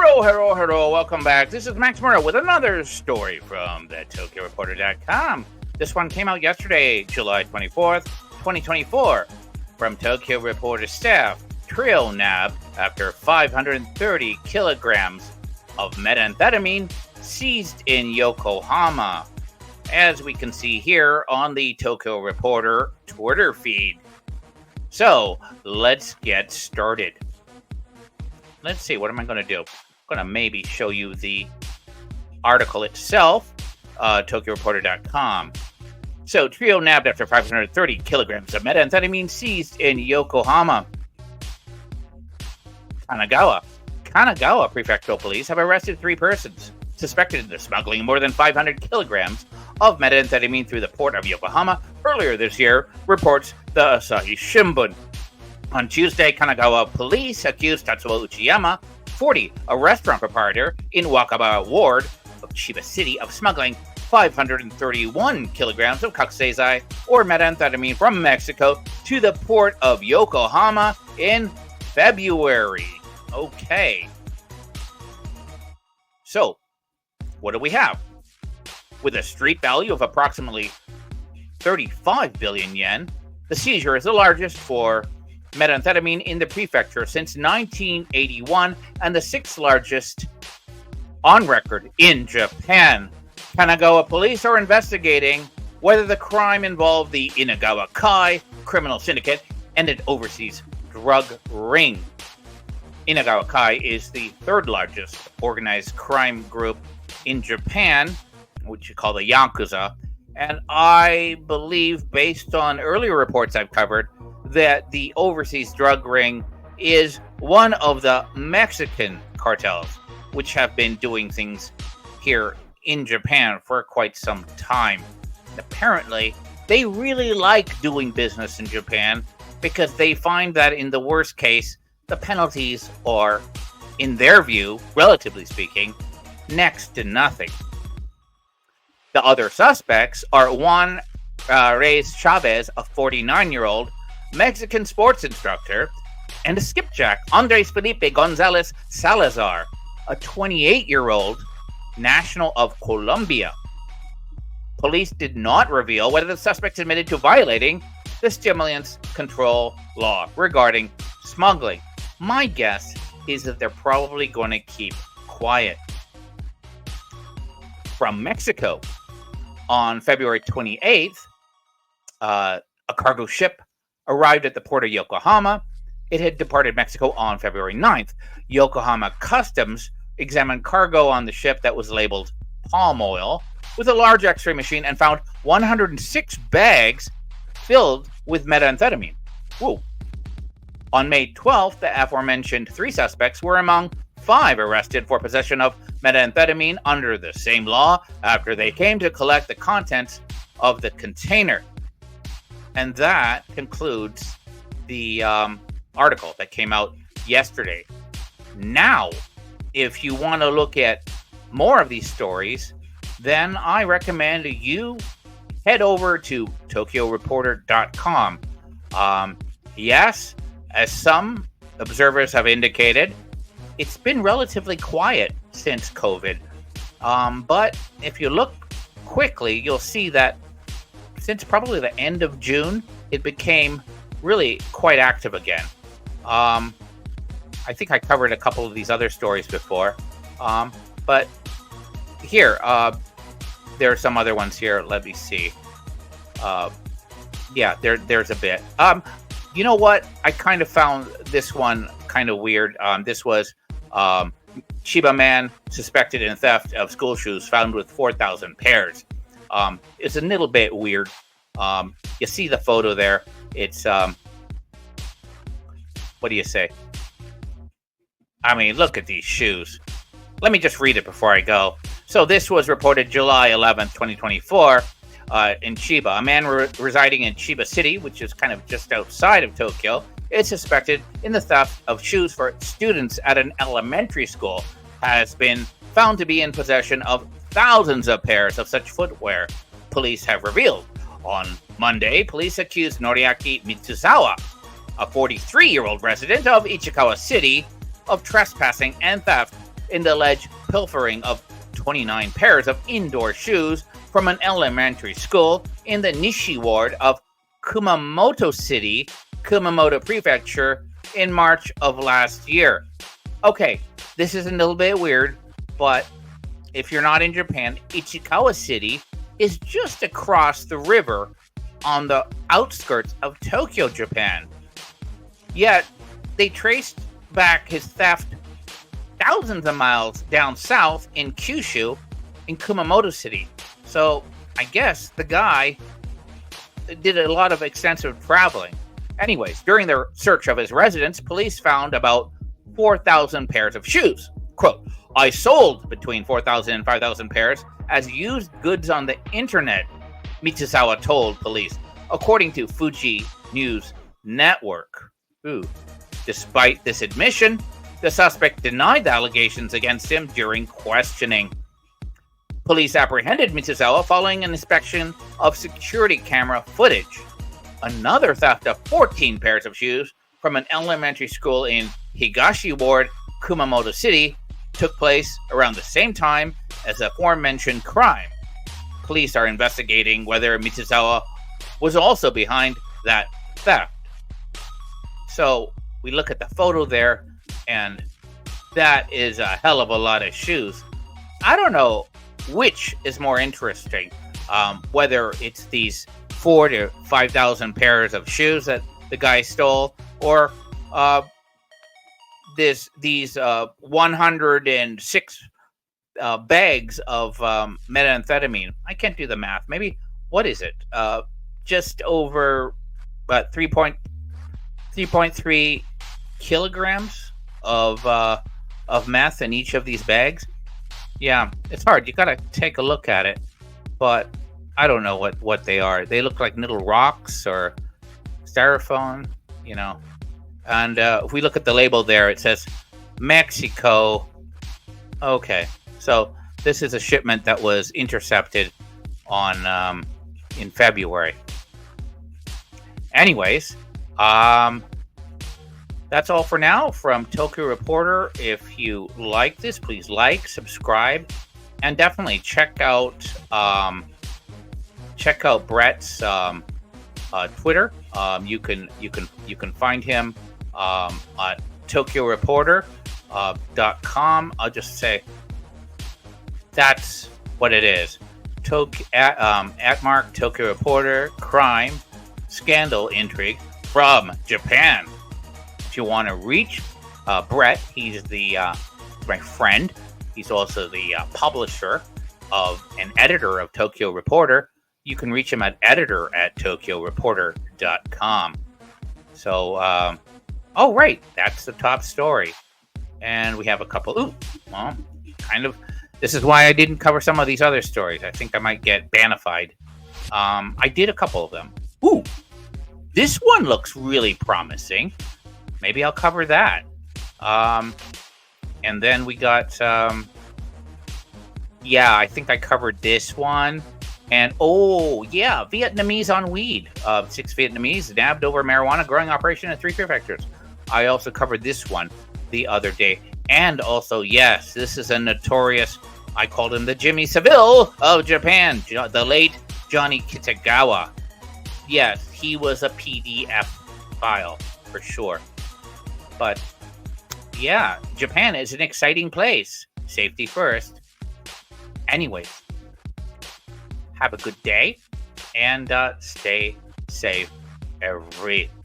Hello. Welcome back. This is Max Murrow with another story from the TokyoReporter.com. This one came out yesterday, July 24th, 2024. From Tokyo Reporter staff, trio nabbed after 530 kilograms of methamphetamine seized in Yokohama. As we can see here on the Tokyo Reporter Twitter feed. So, let's get started. Let's see, what am I going to do? I'm going to maybe show you the article itself, TokyoReporter.com. So, trio nabbed after 530 kilograms of methamphetamine seized in Yokohama. Kanagawa Prefectural Police have arrested 3 persons suspected of smuggling more than 500 kilograms of methamphetamine through the Port of Yokohama earlier this year, reports the Asahi Shimbun. On Tuesday, Kanagawa police accused Tatsuo Uchiyama, 40, a restaurant proprietor in Wakaba Ward of Chiba City, of smuggling 531 kilograms of kakuseizai, or methamphetamine, from Mexico to the Port of Yokohama in February. Okay. So, what do we have? With a street value of approximately 35 billion yen, the seizure is the largest for methamphetamine in the prefecture since 1981 and the 6th largest on record in Japan. Kanagawa police are investigating whether the crime involved the Inagawa-kai criminal syndicate and an overseas drug ring. Inagawa-kai is the 3rd largest organized crime group in Japan, which you call the Yakuza, and I believe, based on earlier reports I've covered, that the overseas drug ring is one of the Mexican cartels, which have been doing things here in Japan for quite some time. Apparently, they really like doing business in Japan because they find that in the worst case, the penalties are, in their view, relatively speaking, next to nothing. The other suspects are Juan Reyes Chavez, a 49-year-old Mexican sports instructor, and a skipjack, Andres Felipe Gonzalez Salazar, a 28-year-old national of Colombia. Police did not reveal whether the suspects admitted to violating the stimulants control law regarding smuggling. My guess is that they're probably going to keep quiet. From Mexico, on February 28th, a cargo ship arrived at the Port of Yokohama. It had departed Mexico on February 9th. Yokohama Customs examined cargo on the ship that was labeled palm oil with a large x-ray machine and found 106 bags filled with methamphetamine. Whoa. On May 12th, the aforementioned 3 suspects were among 5 arrested for possession of methamphetamine under the same law after they came to collect the contents of the container. And that concludes the article that came out yesterday. Now, if you want to look at more of these stories, then I recommend you head over to TokyoReporter.com. Yes, as some observers have indicated, it's been relatively quiet since COVID. But if you look quickly, you'll see that since probably the end of June, it became really quite active again. I think I covered a couple of these other stories before. But here, there are some other ones here. Let me see. There's a bit. You know what? I kind of found this one kind of weird. This was Chiba man suspected in theft of school shoes found with 4,000 pairs. It's a little bit weird. You see the photo there. It's, what do you say? I mean, look at these shoes. Let me just read it before I go. So this was reported July 11th, 2024, in Chiba. A man residing in Chiba City, which is kind of just outside of Tokyo, is suspected in the theft of shoes for students at an elementary school, has been found to be in possession of thousands of pairs of such footwear, police have revealed. On Monday, police accused Noriaki Mitsuzawa, a 43-year-old resident of Ichikawa City, of trespassing and theft in the alleged pilfering of 29 pairs of indoor shoes from an elementary school in the Nishi Ward of Kumamoto City, Kumamoto Prefecture, in March of last year. Okay, this is a little bit weird, but if you're not in Japan, Ichikawa City is just across the river on the outskirts of Tokyo, Japan. Yet, they traced back his theft thousands of miles down south in Kyushu in Kumamoto City. So, I guess the guy did a lot of extensive traveling. Anyways, during their search of his residence, police found about 4,000 pairs of shoes. Quote, I sold between 4,000 and 5,000 pairs as used goods on the internet, Mitsuzawa told police, according to Fuji News Network. Despite this admission, the suspect denied the allegations against him during questioning. Police apprehended Mitsuzawa following an inspection of security camera footage. Another theft of 14 pairs of shoes from an elementary school in Higashi Ward, Kumamoto City, took place around the same time as the aforementioned crime. Police are investigating whether Mitsuzawa was also behind that theft. So we look at the photo there, and that is a hell of a lot of shoes. I don't know which is more interesting, whether it's these 4,000 to 5,000 pairs of shoes that the guy stole, or these 106 bags of methamphetamine. I can't do the math. Maybe, what is it? Just over 3.3 kilograms of meth in each of these bags. Yeah, it's hard. You gotta take a look at it, but I don't know what they are. They look like little rocks or styrofoam, And if we look at the label there, it says Mexico. Okay, so this is a shipment that was intercepted on in February. Anyways, that's all for now from Tokyo Reporter. If you like this, please like, subscribe, and definitely check out Brett's Twitter. You can find him at TokyoReporter.com. I'll just say that's what it is. At Mark Tokyo Reporter, crime, scandal, intrigue from Japan. If you want to reach Brett, he's my friend. He's also the publisher of and editor of Tokyo Reporter. You can reach him at editor@tokyoreporter.com. So, right, that's the top story. And we have a couple. This is why I didn't cover some of these other stories. I think I might get banified. I did a couple of them. This one looks really promising. Maybe I'll cover that. And then we got, I think I covered this one. And, Vietnamese on weed. 6 Vietnamese nabbed over marijuana growing operation in 3 prefectures. I also covered this one the other day. And also, yes, this is a notorious, I called him the Jimmy Savile of Japan, the late Johnny Kitagawa. Yes, he was a PDF file, for sure. But, yeah, Japan is an exciting place. Safety first. Anyways, have a good day, and stay safe, everyone.